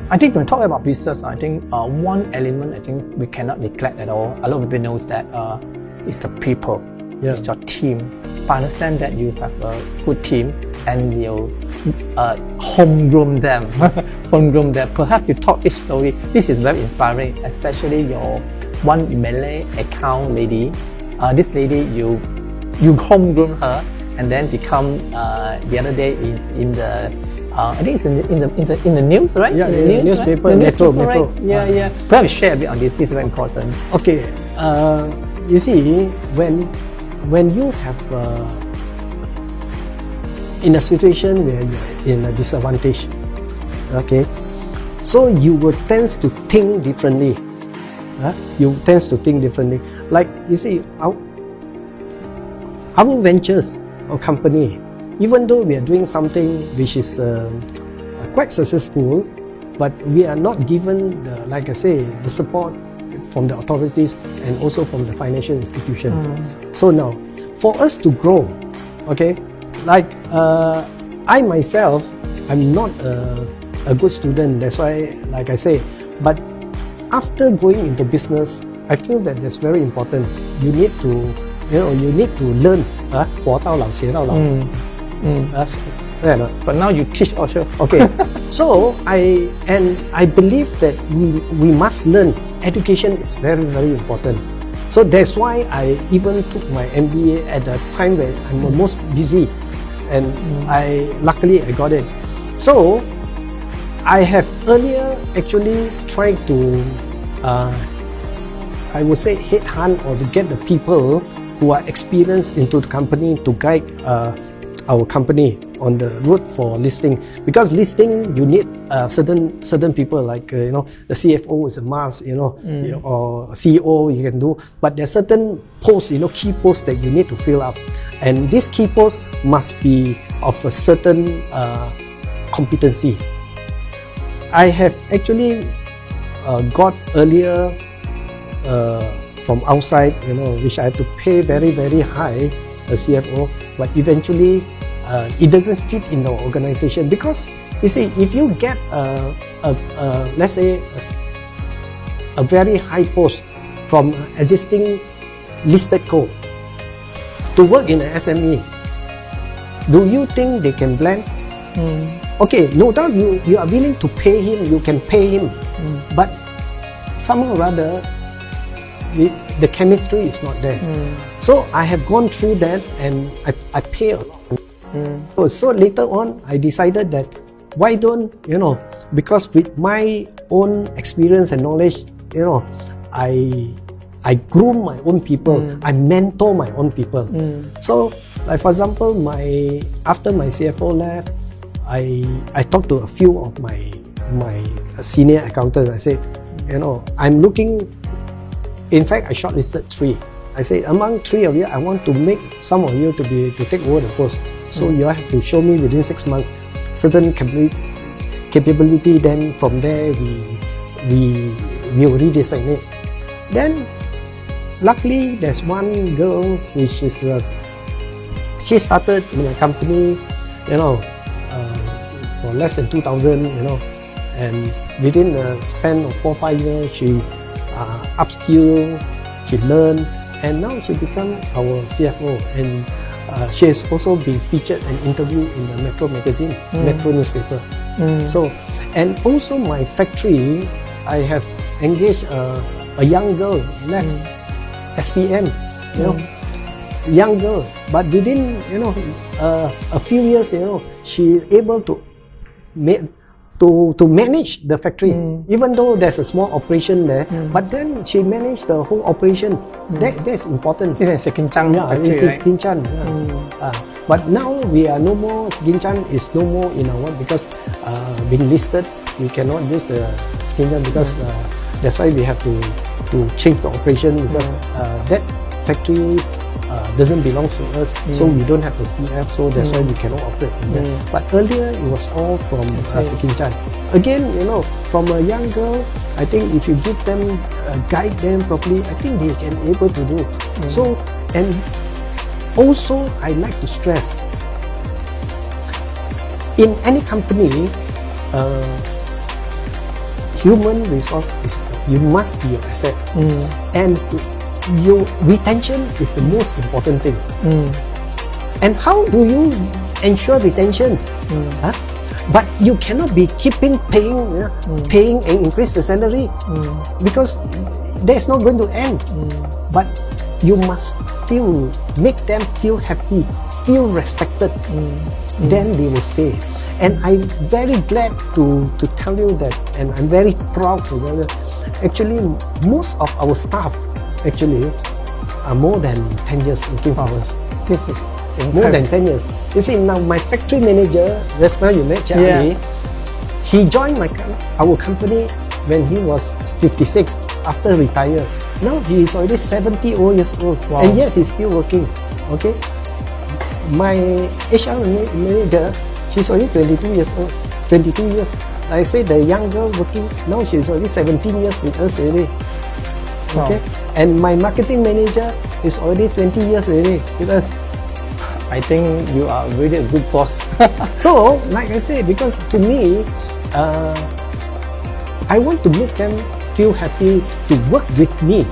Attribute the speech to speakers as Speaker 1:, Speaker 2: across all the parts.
Speaker 1: I think when we talk about business, I think one element I think we cannot neglect at all. A lot of people knows that it's the people, it's your team. But I understand that you have a good team and you homegrown them, Perhaps you talk this story. This is very inspiring, especially your one Malay account lady. This lady you homegrown her and then become the other day in the. I think it's in the news, right?
Speaker 2: Yeah,
Speaker 1: in the
Speaker 2: newspaper,
Speaker 1: right?
Speaker 2: Metro.
Speaker 1: Right? Yeah. Perhaps share a bit on this. This is very important.
Speaker 2: Okay, you see, when you have in a situation where you're in a disadvantage, okay, so you will tend to think differently. You tend to think differently. Like you see, our ventures or company. Even though we are doing something which is quite successful, but we are not given, like I say, the support from the authorities and also from the financial institution. So now, for us to grow, okay, like I myself, I'm not a good student. That's why, like I say, but after going into business, I feel that that's very important. You need to learn. 活到老学到老。
Speaker 1: But now you teach also.
Speaker 2: Okay. So I believe that we must learn. Education is very, very important. So that's why I even took my MBA at a time where I'm most busy, and luckily I got it. So I have earlier actually tried to I would say headhunt or to get the people who are experienced into the company to guide our company on the route for listing. Because listing, you need certain people, like the CFO is a must, or CEO you can do. But there are certain posts, key posts that you need to fill up, and these key posts must be of a certain competency. I have actually got earlier from outside, which I had to pay very, very high, a CFO, but eventually it doesn't fit in the organization. Because you see, if you get let's say a very high post from existing listed co to work in an SME, do you think they can blend? Okay, no doubt you are willing to pay him, you can pay him, but somehow or other the chemistry is not there. So I have gone through that and I pay a lot. So later on I decided that why don't, because with my own experience and knowledge, I groom my own people, I mentor my own people. So like for example, after my CFO left, I talked to a few of my senior accountants. I said, I'm looking. In fact, I shortlisted 3. I said, among 3 of you, I want to make some of you to take over the post. So you have to show me within 6 months certain capability. Then from there we will redesignate. Then luckily there's one girl which is she started in a company, for less than 2,000, and within the span of 4 or 5 years she upskill, she learned, and now she become our CFO, and she has also been featured and interviewed in the Metro magazine, Metro newspaper. So, and also my factory, I have engaged a young girl, left SPM, young girl, but within a few years, she able to manage the factory, even though there's a small operation there, but then she managed the whole operation. That's important.
Speaker 1: It's in Sekinchan.
Speaker 2: It's in Sekinchan. But now we are no more, Sekinchan is no more in our one, because being listed, you cannot use the Sekinchan, because that's why we have to change the operation, because that factory doesn't belong to us, so we don't have the CF, so that's why we cannot operate in that. But earlier it was all from Sekinchan. Again, from a young girl, I think if you give them, guide them properly, I think they can able to do. So, and also I like to stress, in any company, human resource you must be your asset, and your retention is the most important thing. And how do you ensure retention? But you cannot be keeping paying and increase the salary because that's not going to end. But you must make them feel happy, feel respected. Then they will stay. And I'm very glad to tell you that, and I'm very proud to tell you, actually most of our staff actually are more than 10 years working for us.
Speaker 1: This is
Speaker 2: More than 10 years. You see, now my factory manager, just now you met Charlie, he joined our company when he was 56 after retire. Now he is already 70 years old.
Speaker 1: Wow.
Speaker 2: And yes, he's still working. Okay. My HR manager, she's only 22 years old. 22 years. Like I say, the young girl working, now she's already 17 years with us already. Okay.
Speaker 1: Wow.
Speaker 2: And my marketing manager is already 20 years already with us.
Speaker 1: I think you are really a good boss.
Speaker 2: So, like I say, because to me, I want to make them feel happy to work with me.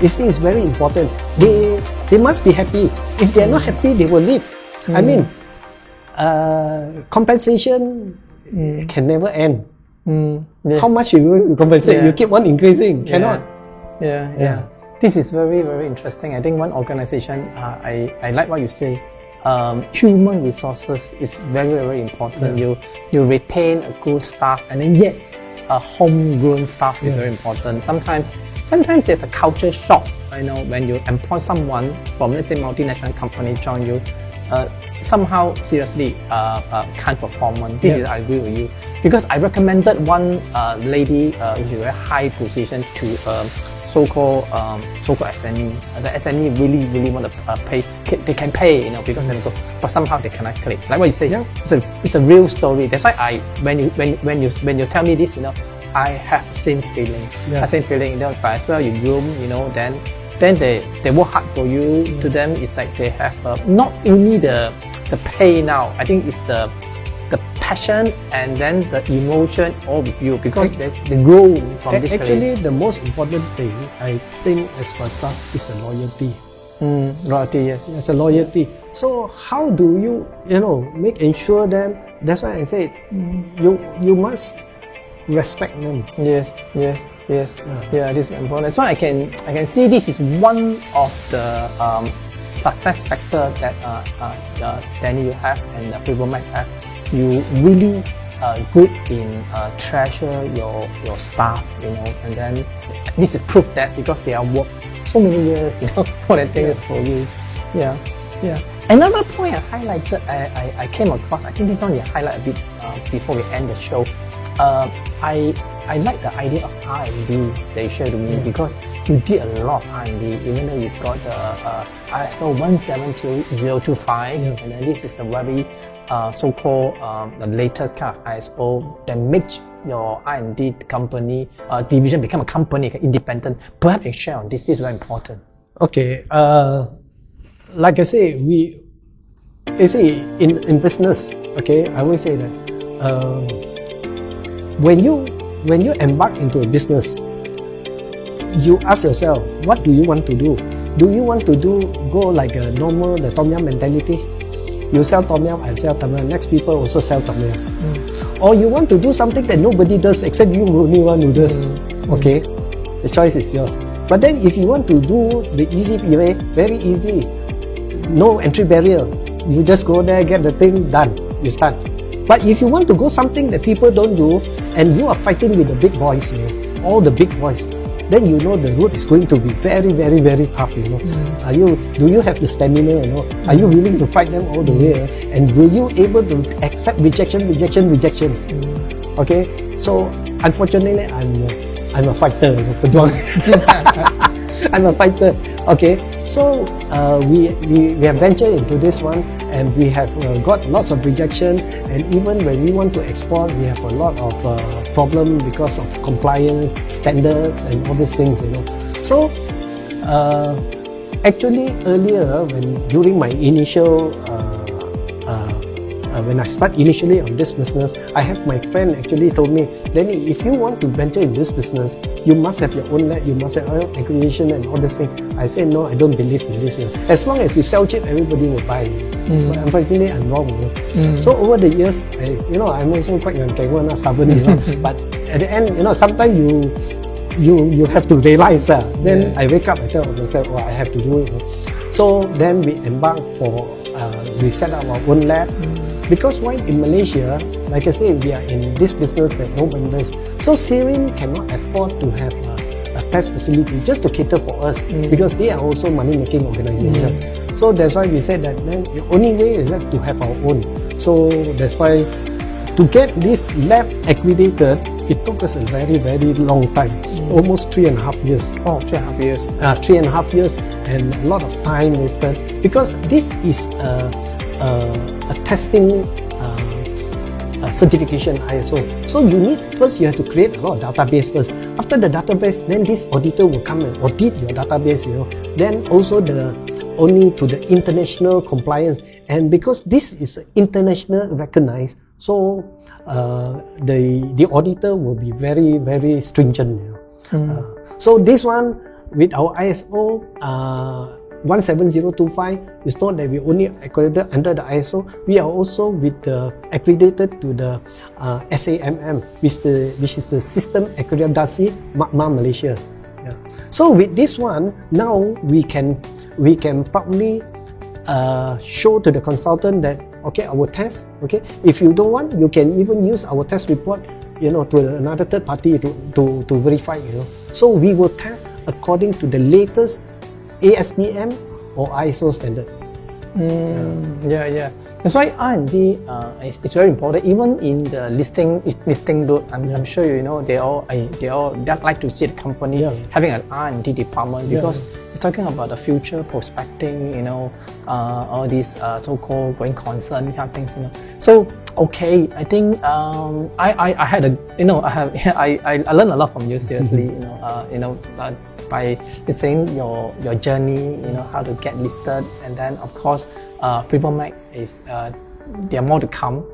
Speaker 2: You see, it's very important. They must be happy. If they are not happy, they will leave. I mean, compensation can never end.
Speaker 1: Yes.
Speaker 2: How much you will compensate? You keep on increasing. Cannot.
Speaker 1: Yeah. This is very, very interesting. I think one organization, I like what you say. Human resources is very, very important. You retain a good staff, and then yet a homegrown staff is very important. Sometimes there's a culture shock. I know when you employ someone from, let's say, multinational company join you, somehow seriously can't perform. This is I agree with you, because I recommended one lady which is a very high position to so-called SME. The SME really want to pay. They can pay, because they go, but somehow they cannot click. Like what you say, it's a real story. That's why when you tell me this, I have the same feeling. The same feeling. But as well, you groom, then they work hard for you. To them, it's like they have not only the pay now. I think it's the passion and then the emotion all with you, because they grow from this.
Speaker 2: Actually, the most important thing I think as for staff is the loyalty.
Speaker 1: Loyalty, yes.
Speaker 2: It's a loyalty. So how do you ensure them? That's why I say you must respect them.
Speaker 1: Yes. Yeah, this is important. That's why I can see this is one of the success factor that Danny you have and Fibromat have. You really good in treasure your staff, and then this is proof that because they are worked so many years, for the things for you. Yeah. Another point I highlighted, I came across, I think this one you highlight a bit before we end the show. I like the idea of R&D that you shared with me, because you did a lot of R&D, even though you got the ISO 17025, and then this is the very so-called the latest kind of ISO that makes your R&D company division become a company, independent. Perhaps you share on this. This is very important.
Speaker 2: Okay. Like I say, in business, okay, I always say that when you embark into a business, you ask yourself, what do you want to do? Do you want to go like a normal, the Tom Yum mentality? You sell Tom Yum, I sell Tom Yum, next people also sell Tom Yum. Or you want to do something that nobody does except you only one who does. Okay, the choice is yours. But then if you want to do the easy way, very easy, no entry barrier. You just go there, get the thing done, you start. But if you want to go something that people don't do, and you are fighting with the big boys, all the big boys, then the road is going to be very, very, very tough. Do you have the stamina? Are you willing to fight them all the way? And will you able to accept rejection? Okay, so unfortunately, I'm a fighter. I'm a fighter. Okay, so we have ventured into this one, and we have got lots of rejection. And even when we want to export, we have a lot of problem because of compliance standards and all these things. So actually earlier, during my initial when I start initially on this business, I have my friend actually told me, Danny, if you want to venture in this business, you must have your own lab, you must have your own acquisition and all this thing. I said, no, I don't believe in this. As long as you sell cheap, everybody will buy. But unfortunately, I'm wrong. So over the years, I'm also quite stubborn, but at the end, sometimes you have to realize that. Then I wake up, I tell myself, I have to do it. So then we embarked for, we set up our own lab. Because why in Malaysia, like I say, we are in this business that nobody does. So Syrian cannot afford to have a test facility just to cater for us, because they are also money-making organization. So that's why we said that then the only way is that to have our own. So that's why to get this lab accredited, it took us a very, very long time, almost 3.5 years.
Speaker 1: Oh, 3.5 years.
Speaker 2: 3.5 years, and a lot of time wasted, because this is a testing certification ISO. So you have to create a lot of database first. After the database, then this auditor will come and audit your database. Then also only to the international compliance, and because this is international recognized, so the auditor will be very, very stringent. So this one with our ISO 17025, it's not that we only accredited under the ISO, we are also accredited to the SAMM, which is the System Akreditasi Makmar Malaysia. So with this one, now we can proudly show to the consultant that, okay, our test, okay, if you don't want, you can even use our test report, to another third party to verify, So we will test according to the latest ASTM or ISO standard.
Speaker 1: That's why R&D is very important. Even in the listing route, I'm sure they all like to see the company having an R&D department, because it's talking about the future prospecting, all these so-called going concern kind of things, So okay, I think I had I learned a lot from you, seriously, by listening your journey, how to get listed, and then of course Fibromat is there are more to come.